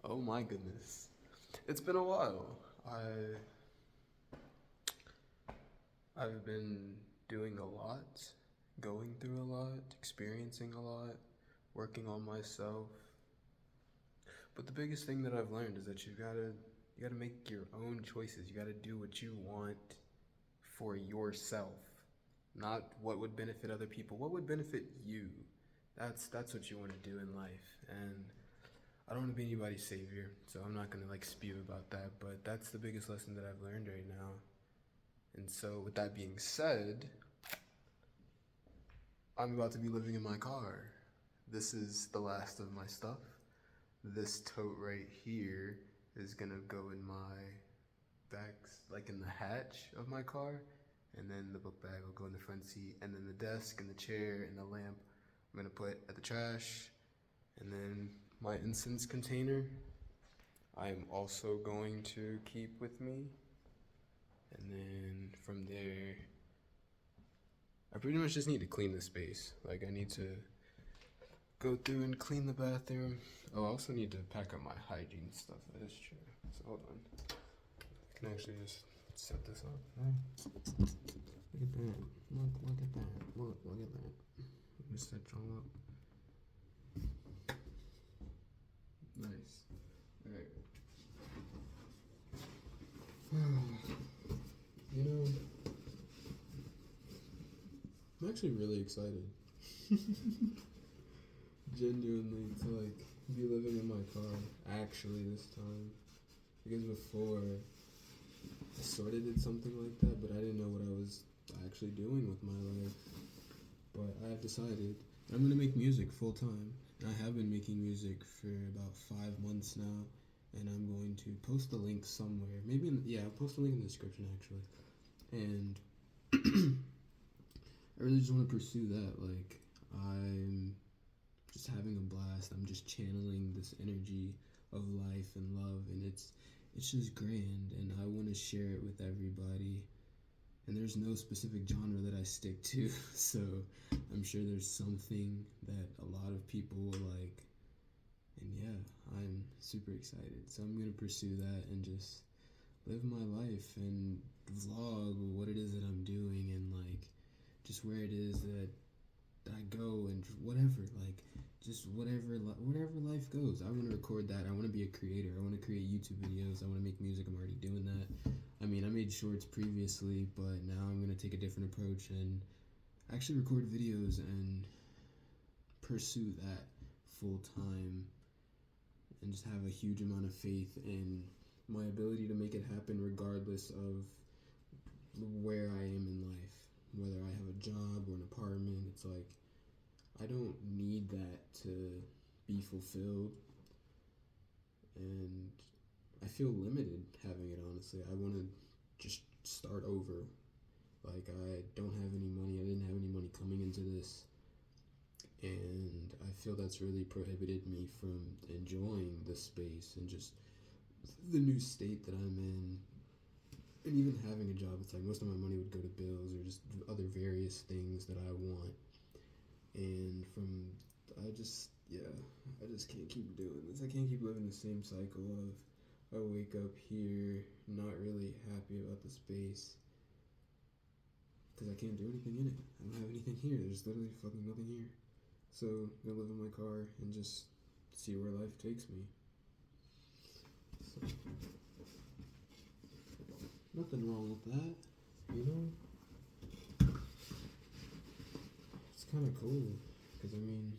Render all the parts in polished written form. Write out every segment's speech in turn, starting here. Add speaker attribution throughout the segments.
Speaker 1: Oh my goodness. It's been a while. I've been doing a lot, going through a lot, experiencing a lot, working on myself. But the biggest thing that I've learned is that you gotta make your own choices. You gotta do what you want for yourself, not what would benefit other people. What would benefit you? That's what you want to do in life. And I don't want to be anybody's savior, so I'm not gonna like spew about that. But that's the biggest lesson that I've learned right now. And so, with that being said, I'm about to be living in my car. This is the last of my stuff. This tote right here is gonna go in my bags, like in the hatch of my car, and then the book bag will go in the front seat, and then the desk and the chair and the lamp I'm gonna put at the trash, and then my incense container I am also going to keep with me, and then from there I pretty much just need to clean the space. Like I need to go through and clean the bathroom. Oh, I also need to pack up my hygiene stuff. That is true. So hold on. I can actually just set this up. Look at that. Look at that. Look at that. Let me set y'all up. Nice. Alright. You know, I'm actually really excited. Genuinely to like be living in my car actually this time. Because before I sort of did something like that, but I didn't know what I was actually doing with my life. But I have decided I'm gonna make music full time. I have been making music for about 5 months now, and I'm going to post the link somewhere. Maybe I'll post a link in the description actually. And I really just want to pursue that. Like I'm just having a blast. I'm just channeling this energy of life and love, and it's just grand, and I want to share it with everybody. And there's no specific genre that I stick to, so I'm sure there's something that a lot of people will like. And yeah, I'm super excited. So I'm gonna pursue that and just live my life and vlog what it is that I'm doing and like just where it is that I go and whatever, like just whatever life goes. I want to record that. I want to be a creator. I want to create YouTube videos. I want to make music. I'm already doing that. I mean, I made shorts previously, but now I'm gonna take a different approach and actually record videos and pursue that full time and just have a huge amount of faith in my ability to make it happen regardless of where I am in life. Whether I have a job or an apartment, it's like I don't need that to be fulfilled, and I feel limited having it, honestly. I want to just start over. Like, I don't have any money. I didn't have any money coming into this, and I feel that's really prohibited me from enjoying the space and just the new state that I'm in. And even having a job, it's like most of my money would go to bills or just other various things that I want. And I just can't keep doing this. I can't keep living the same cycle of I wake up here not really happy about the space because I can't do anything in it. I don't have anything here. There's literally fucking nothing here. So I'm gonna live in my car and just see where life takes me. So, nothing wrong with that, you know? It's kind of cool because I mean,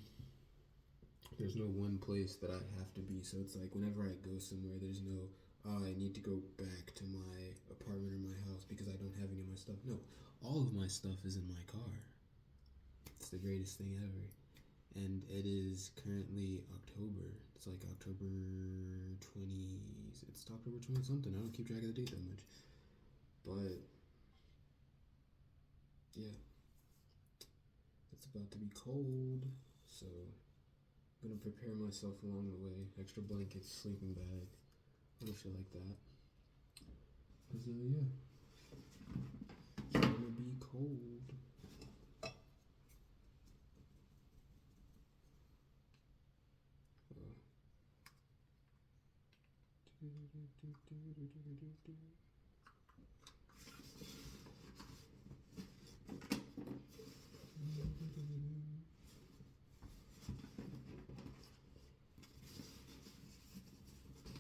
Speaker 1: there's no one place that I have to be. So it's like whenever I go somewhere, there's no, oh, I need to go back to my apartment or my house because I don't have any of my stuff. No, all of my stuff is in my car. It's the greatest thing ever. And it is currently October. It's like October 20. It's October 20 something. I don't keep track of the date that much. But yeah, it's about to be cold. So I'm gonna prepare myself along the way. Extra blankets, sleeping bag, little shit like that. Cause yeah, it's gonna be cold.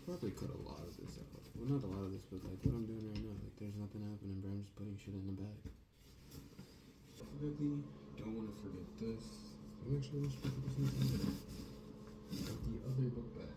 Speaker 1: Probably cut a lot of this out. Well, not a lot of this, but like what I'm doing right now. Like, there's nothing happening, bro. I'm just putting shit in the bag. Definitely don't want to forget this. I'm actually going to put this in the other book bag.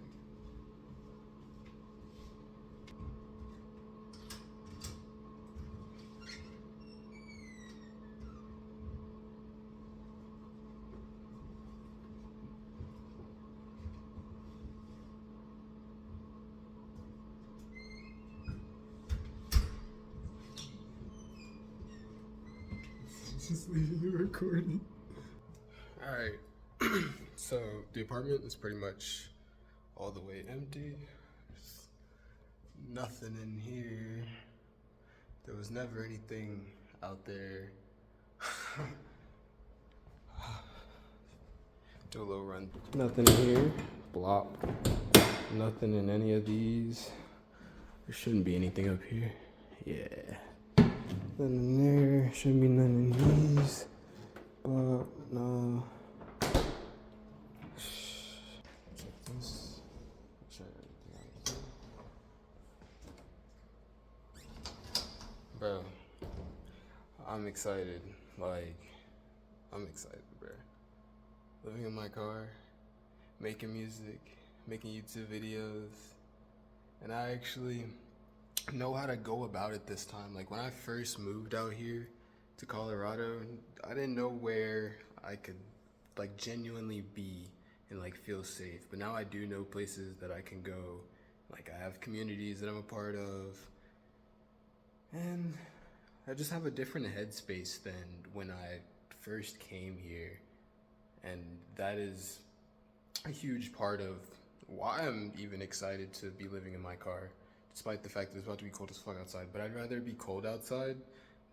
Speaker 1: Just leaving the recording. Alright, so the apartment is pretty much all the way empty. There's nothing in here. There was never anything out there. Do a little run. Nothing in here. Blop. Nothing in any of these. There shouldn't be anything up here. Yeah. None in there. Shouldn't be none in these. But no. Check this. Check everything out. Bro, I'm excited. Like, I'm excited, bro. Living in my car, making music, making YouTube videos, and I actually know how to go about it this time. Like, when I first moved out here to Colorado, I didn't know where I could like genuinely be and like feel safe, but now I do know places that I can go. Like, I have communities that I'm a part of, and I just have a different headspace than when I first came here, and that is a huge part of why I'm even excited to be living in my car, despite the fact that it's about to be cold as fuck outside. But I'd rather be cold outside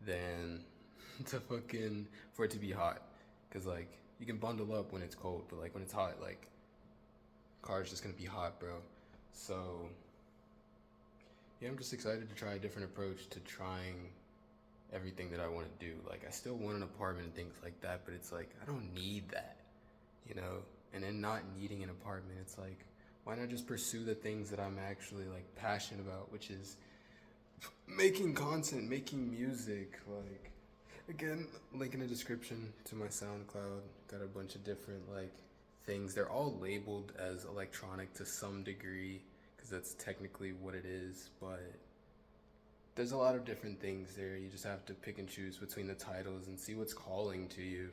Speaker 1: than for it to be hot, because like you can bundle up when it's cold, but like when it's hot, like car's just gonna be hot, bro. So yeah, I'm just excited to try a different approach to trying everything that I want to do. Like, I still want an apartment and things like that, but it's like I don't need that, you know. And then not needing an apartment, it's like, why not just pursue the things that I'm actually like passionate about, which is making content, making music. Like, again, link in the description to my SoundCloud. Got a bunch of different like things. They're all labeled as electronic to some degree, because that's technically what it is, but there's a lot of different things there. You just have to pick and choose between the titles and see what's calling to you,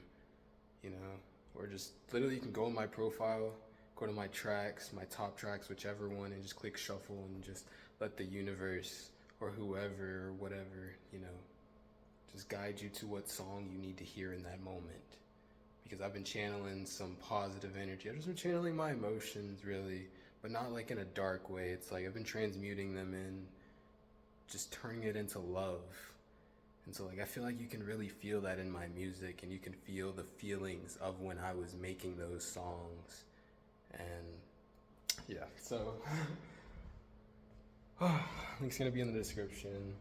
Speaker 1: you know. Or just literally you can go on my profile, go to my tracks, my top tracks, whichever one, and just click shuffle and just let the universe or whoever or whatever, you know, just guide you to what song you need to hear in that moment. Because I've been channeling some positive energy. I've just been channeling my emotions, really, but not like in a dark way. It's like I've been transmuting them in, just turning it into love. And so like I feel like you can really feel that in my music, and you can feel the feelings of when I was making those songs. And yeah, so link's gonna be in the description.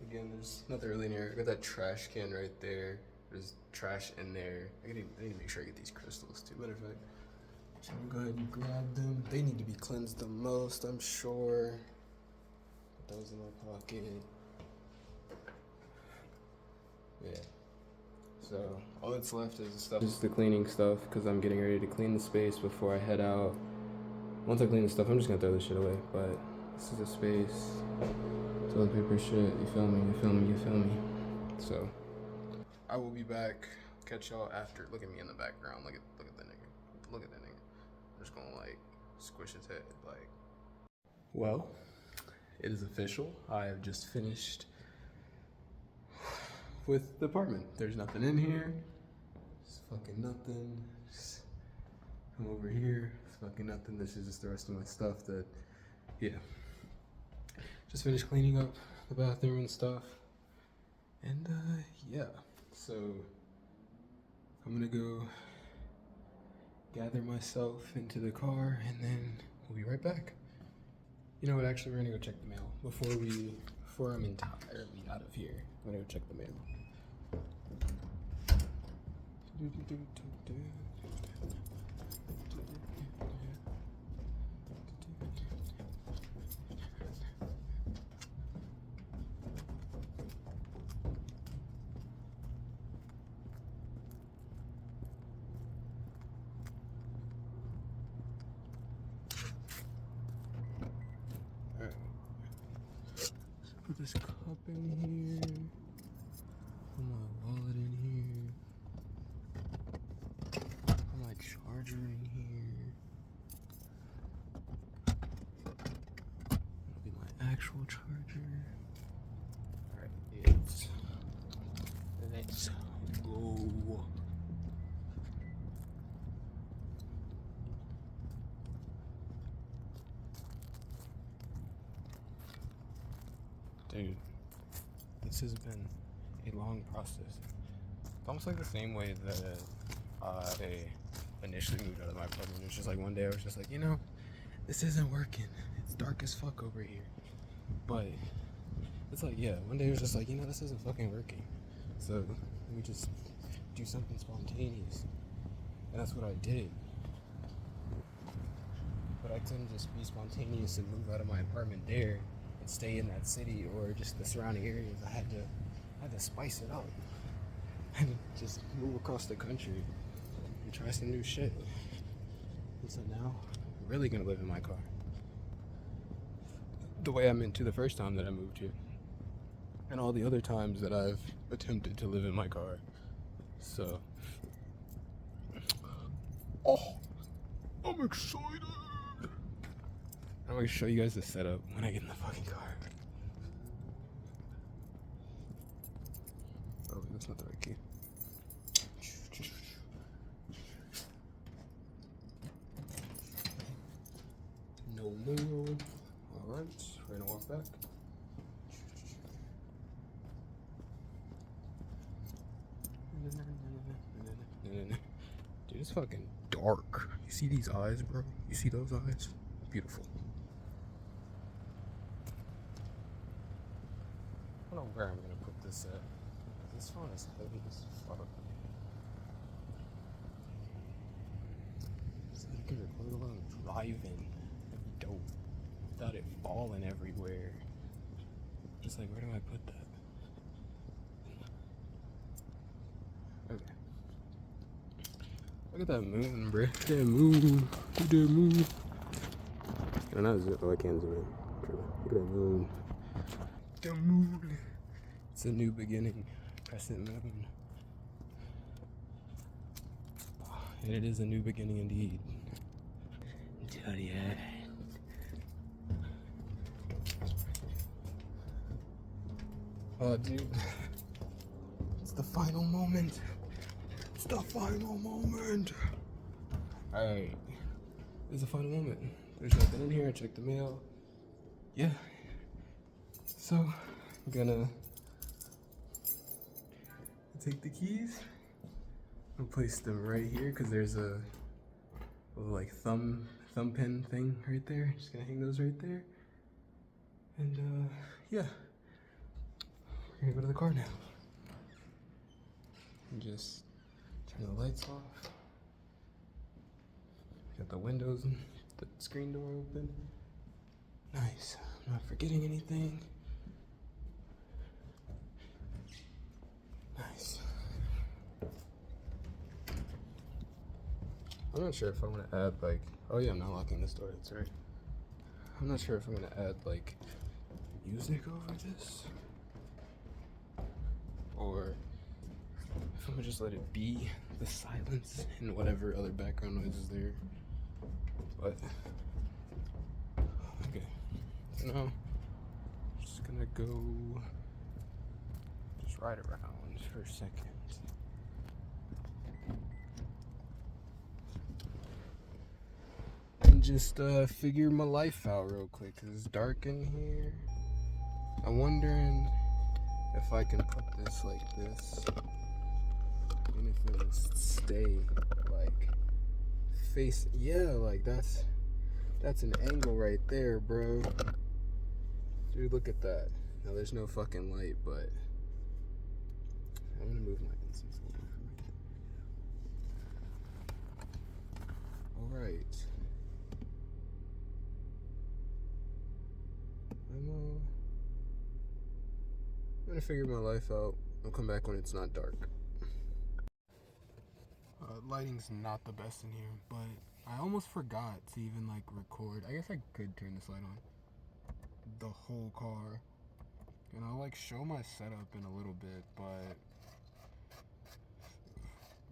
Speaker 1: Again, there's nothing really in here. I got that trash can right there. There's trash in there. I need to make sure I get these crystals too. Matter of fact, so I'm gonna go ahead and grab them. They need to be cleansed the most, I'm sure. Put those in my pocket. Yeah. So all that's left is the stuff. Just the cleaning stuff, because I'm getting ready to clean the space before I head out. Once I clean the stuff, I'm just gonna throw this shit away. But this is a space. Toilet paper shit. You feel me? You feel me? You feel me? So I will be back. Catch y'all after. Look at me in the background. Look at the nigga. Look at that nigga. I'm just gonna like squish his head. Like, well, it is official. I have just finished with the apartment. There's nothing in here. It's fucking nothing. Just come over here. It's fucking nothing. This is just the rest of my stuff that, yeah. Just finished cleaning up the bathroom and stuff. And yeah. So I'm gonna go gather myself into the car, and then we'll be right back. You know what? Actually, we're gonna go check the mail before I'm entirely out of here. I'm gonna go check the mail. Put this cup in here. Put my wallet in here. Put my charger in here. That'll be my actual charger. Alright, let's go. Dude, this has been a long process. It's almost like the same way that I initially moved out of my apartment. It was just like one day I was just like, you know, this isn't working. It's dark as fuck over here. But it's like, yeah, one day I was just like, you know, this isn't fucking working. So let me just do something spontaneous. And that's what I did. But I couldn't just be spontaneous and move out of my apartment there and stay in that city or just the surrounding areas. I had to spice it up and just move across the country and try some new shit. And so now I'm really gonna live in my car the way I meant to the first time that I moved here and all the other times that I've attempted to live in my car. So I'm excited. I'm gonna show you guys the setup when I get in the fucking car. Oh, that's not the right key. No mail. Alright, we're gonna walk back. Dude, it's fucking dark. You see these eyes, bro? You see those eyes? Beautiful. I don't know where I'm gonna put this at. This phone is heavy as fuck. So you can record while I'm driving. That'd be dope. Without it falling everywhere. Just like, where do I put that? Okay. Look at that moon, bro. Look at that moon. Look at that moon. Oh, not zoom. Oh, I can't zoom in. Look at that moon. The moon. It's a new beginning. Crescent moon. And it is a new beginning indeed. Dirty head. Oh, dude. It's the final moment. It's the final moment. Alright. It's the final moment. There's nothing in here. I checked the mail. Yeah. So, I'm gonna take the keys and place them right here because there's a little like thumb pen thing right there. Just gonna hang those right there. And yeah. We're gonna go to the car now. And just turn the lights off. Got the windows and the screen door open. Nice. I'm not forgetting anything. Nice. I'm not sure if I'm gonna add like, oh yeah, I'm not locking this door, that's right. I'm not sure if I'm gonna add like music over this or if I'm gonna just let it be the silence and whatever other background noise is there. But okay, so now I'm just gonna go just ride around for a second. And just figure my life out real quick, cause it's dark in here. I'm wondering if I can put this like this, and if it'll stay like face. Yeah, like that's That's an angle right there, bro. Dude, look at that. Now there's no fucking light, but I'm gonna move my incense holder from right there. Alright. I'm gonna figure my life out. I'll come back when it's not dark. Lighting's not the best in here, but I almost forgot to even like record. I guess I could turn this light on. The whole car. And I'll like show my setup in a little bit, but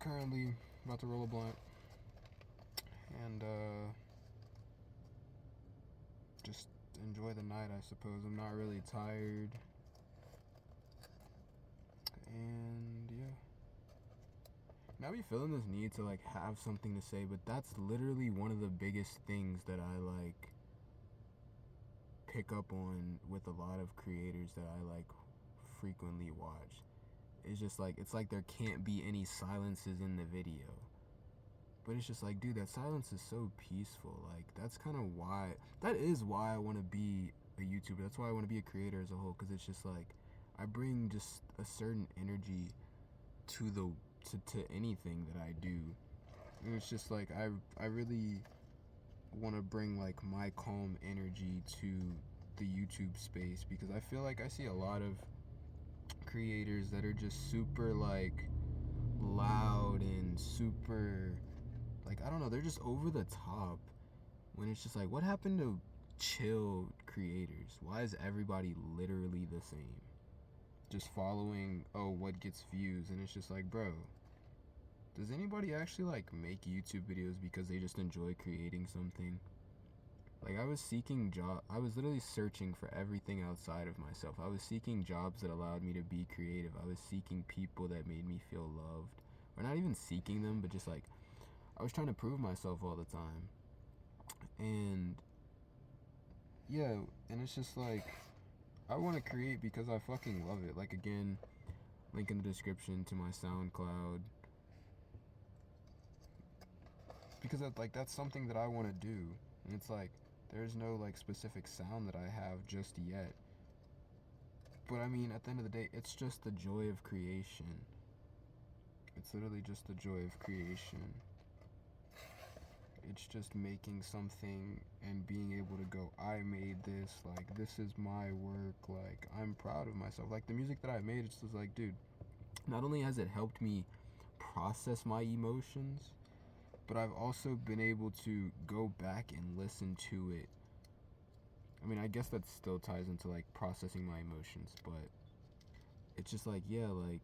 Speaker 1: currently about to roll a blunt and just enjoy the night, I suppose. I'm not really tired. And yeah. Now I be feeling this need to like have something to say, but that's literally one of the biggest things that I like pick up on with a lot of creators that I like frequently watch. It's just like, it's like there can't be any silences in the video. But it's just like, dude, that silence is so peaceful. Like, that's kind of why, that is why I want to be a YouTuber. That's why I want to be a creator as a whole. Because it's just like, I bring just a certain energy to to anything that I do. And it's just like, I really want to bring like my calm energy to the YouTube space. Because I feel like I see a lot of creators that are just super like loud and super, like, I don't know, they're just over the top, when it's just like, what happened to chill creators? Why is everybody literally the same? Just following, oh, what gets views? And it's just like, bro, does anybody actually like make YouTube videos because they just enjoy creating something? Like, I was literally searching for everything outside of myself. I was seeking jobs that allowed me to be creative. I was seeking people that made me feel loved. Or not even seeking them, but just like, I was trying to prove myself all the time. And yeah, and it's just like, I want to create because I fucking love it. Like, again, link in the description to my SoundCloud. Because that's something that I want to do. And it's like, there's no like specific sound that I have just yet. But I mean, at the end of the day, it's just the joy of creation. It's literally just the joy of creation. It's just making something and being able to go, I made this, like, this is my work, like, I'm proud of myself. Like, the music that I made, it's just like, dude, not only has it helped me process my emotions, but I've also been able to go back and listen to it. I mean, I guess that still ties into like processing my emotions, but it's just like, yeah, like,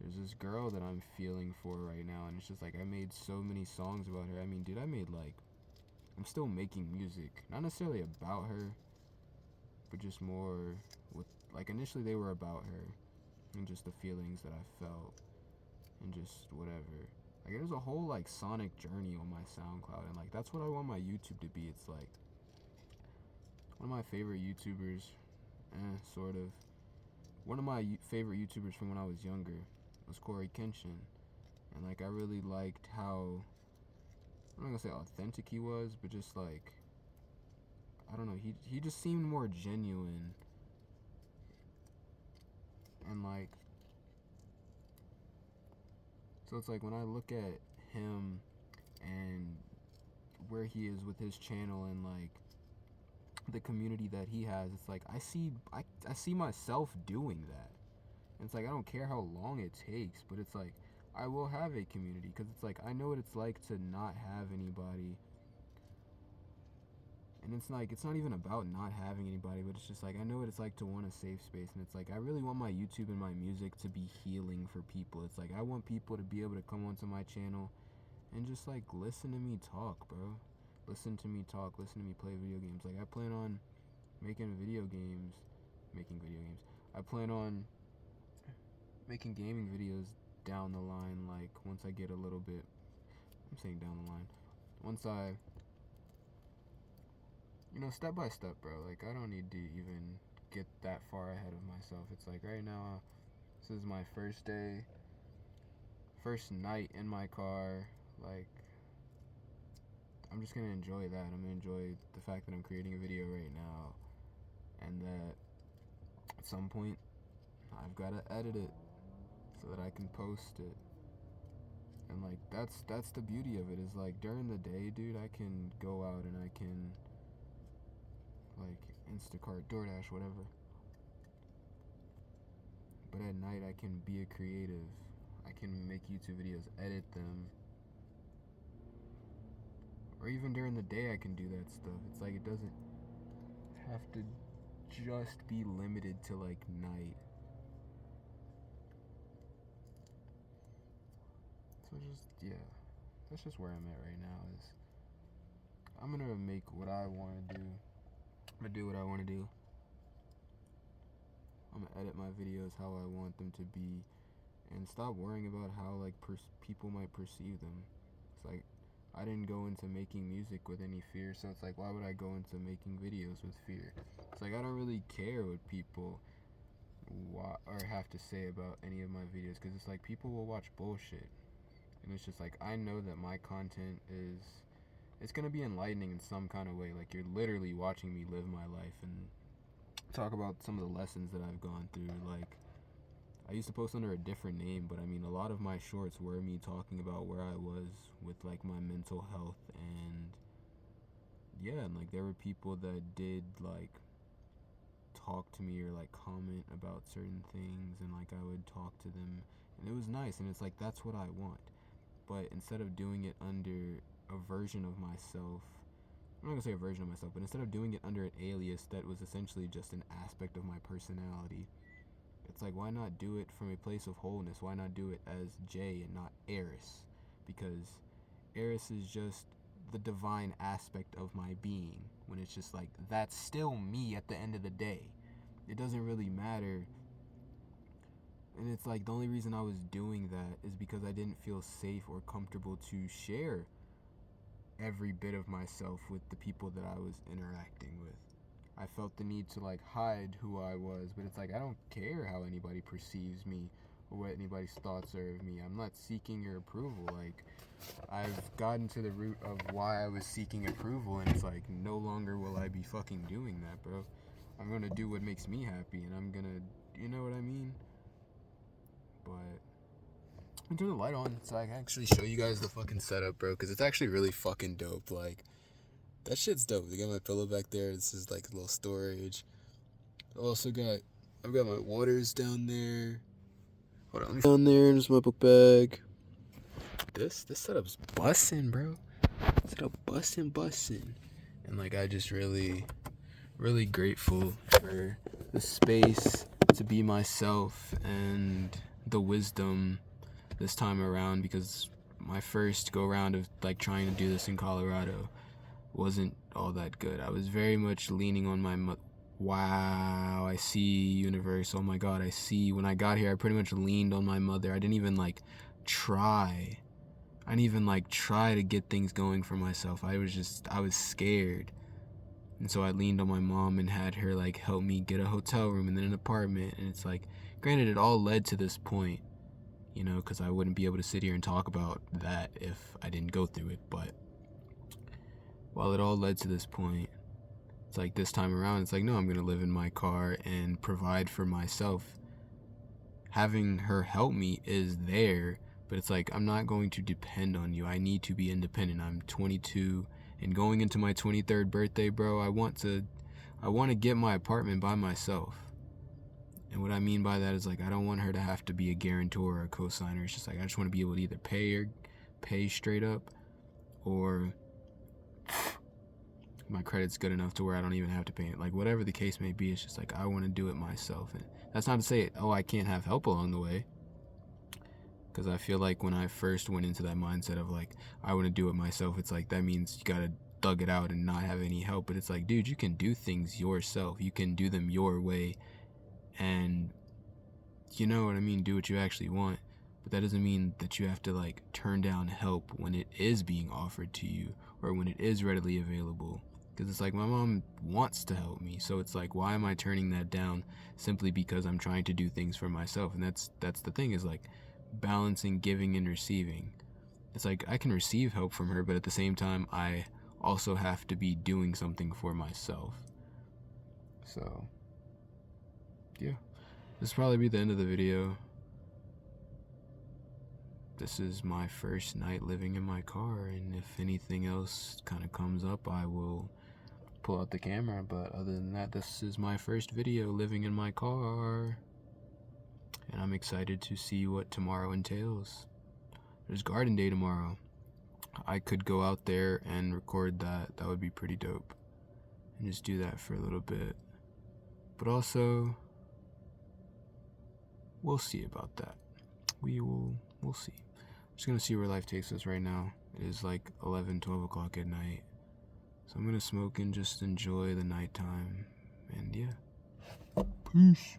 Speaker 1: there's this girl that I'm feeling for right now, and it's just like, I made so many songs about her. I mean, dude, I'm still making music, not necessarily about her, but just more with, like, initially they were about her, and just the feelings that I felt, and just whatever. Like, there's a whole, like, sonic journey on my SoundCloud, and, like, that's what I want my YouTube to be. It's, like, one of my favorite YouTubers, sort of. One of my favorite YouTubers from when I was younger was Corey Kenshin, and, like, I really liked how, I'm not gonna say authentic he was, but just, like, I don't know, he just seemed more genuine, and, like, so it's like, when I look at him and where he is with his channel and like the community that he has, it's like, I see myself doing that. And it's like, I don't care how long it takes, but it's like, I will have a community, because it's like, I know what it's like to not have anybody. And it's like, it's not even about not having anybody, but it's just like, I know what it's like to want a safe space. And it's like, I really want my YouTube and my music to be healing for people. It's like, I want people to be able to come onto my channel and just like listen to me talk, bro. Listen to me talk, listen to me play video games. Like, I plan on making video games. I plan on making gaming videos down the line, like, once I get a little bit, I'm saying down the line, once I, step by step, bro. Like, I don't need to even get that far ahead of myself. It's like, right now, this is my first day, first night in my car. Like, I'm just gonna enjoy that. I'm gonna enjoy the fact that I'm creating a video right now, and that at some point I've gotta edit it so that I can post it. And like that's the beauty of it, is like during the day, dude, I can go out and I can like Instacart, DoorDash, whatever. But at night I can be a creative. I can make YouTube videos, edit them. Or even during the day I can do that stuff. It's like it doesn't have to just be limited to like night. So that's just where I'm at right now. Is I'm gonna make what I want to do. I'm gonna do what I want to do. I'm gonna edit my videos how I want them to be, and stop worrying about how like people might perceive them. It's like I didn't go into making music with any fear, so it's like why would I go into making videos with fear? It's like I don't really care what people or have to say about any of my videos, because it's like people will watch bullshit, and it's just like I know that my content it's gonna be enlightening in some kind of way. Like you're literally watching me live my life and talk about some of the lessons that I've gone through. Like I used to post under a different name, but I mean a lot of my shorts were me talking about where I was with like my mental health, and yeah, and like there were people that did like talk to me or like comment about certain things, and like I would talk to them, and it was nice, and it's like that's what I want. But instead of doing it under a version of myself, I'm not gonna say a version of myself, but instead of doing it under an alias that was essentially just an aspect of my personality, it's like why not do it from a place of wholeness? Why not do it as Jay and not Eris? Because Eris is just the divine aspect of my being, when it's just like that's still me at the end of the day. It doesn't really matter. And it's like the only reason I was doing that is because I didn't feel safe or comfortable to share every bit of myself with the people that I was interacting with. I felt the need to like hide who I was, but it's like I don't care how anybody perceives me or what anybody's thoughts are of me. I'm not seeking your approval. Like I've gotten to the root of why I was seeking approval, and it's like no longer will I be fucking doing that, bro. I'm gonna do what makes me happy, and I'm gonna, you know what I mean? But I'm turn the light on so I can actually show you guys the fucking setup, bro, because it's actually really fucking dope. Like that shit's dope. I got my pillow back there. This is like a little storage. I've got my waters down there. Hold on, down there, and just my book bag. This setup's bussin', bro. Setup bussin'. And like I just really grateful for the space to be myself and the wisdom this time around, because my first go round of like trying to do this in Colorado wasn't all that good. I was very much leaning on my wow, I see, universe. Oh my god, I see. When I got here, I pretty much leaned on my mother. I didn't even try to get things going for myself. I was scared. And so I leaned on my mom and had her like help me get a hotel room and then an apartment. And it's like, granted, it all led to this point, you know, because I wouldn't be able to sit here and talk about that if I didn't go through it. But while it all led to this point, it's like this time around, it's like, no, I'm going to live in my car and provide for myself. Having her help me is there, but it's like, I'm not going to depend on you. I need to be independent. I'm 22 and going into my 23rd birthday, bro. I want to get my apartment by myself. And what I mean by that is like, I don't want her to have to be a guarantor or a co-signer. It's just like, I just want to be able to either pay straight up, or my credit's good enough to where I don't even have to pay it. Like whatever the case may be, it's just like I want to do it myself. And that's not to say, oh, I can't have help along the way, because I feel like when I first went into that mindset of like I want to do it myself, it's like that means you gotta thug it out and not have any help. But it's like, dude, you can do things yourself. You can do them your way, and you know what I mean, do what you actually want. But that doesn't mean that you have to like turn down help when it is being offered to you or when it is readily available. Because it's like, my mom wants to help me, so it's like, why am I turning that down simply because I'm trying to do things for myself? And that's the thing, is like balancing giving and receiving. It's like I can receive help from her, but at the same time I also have to be doing something for myself. So, yeah. This will probably be the end of the video. This is my first night living in my car, and if anything else kind of comes up, I will pull out the camera. But other than that, this is my first video living in my car, and I'm excited to see what tomorrow entails. There's garden day tomorrow. I could go out there and record that. That would be pretty dope, and just do that for a little bit. But also, we'll see about that. We'll see. Just gonna see where life takes us right now. It is like 11, 12 o'clock at night. So I'm gonna smoke and just enjoy the nighttime. And yeah. Peace.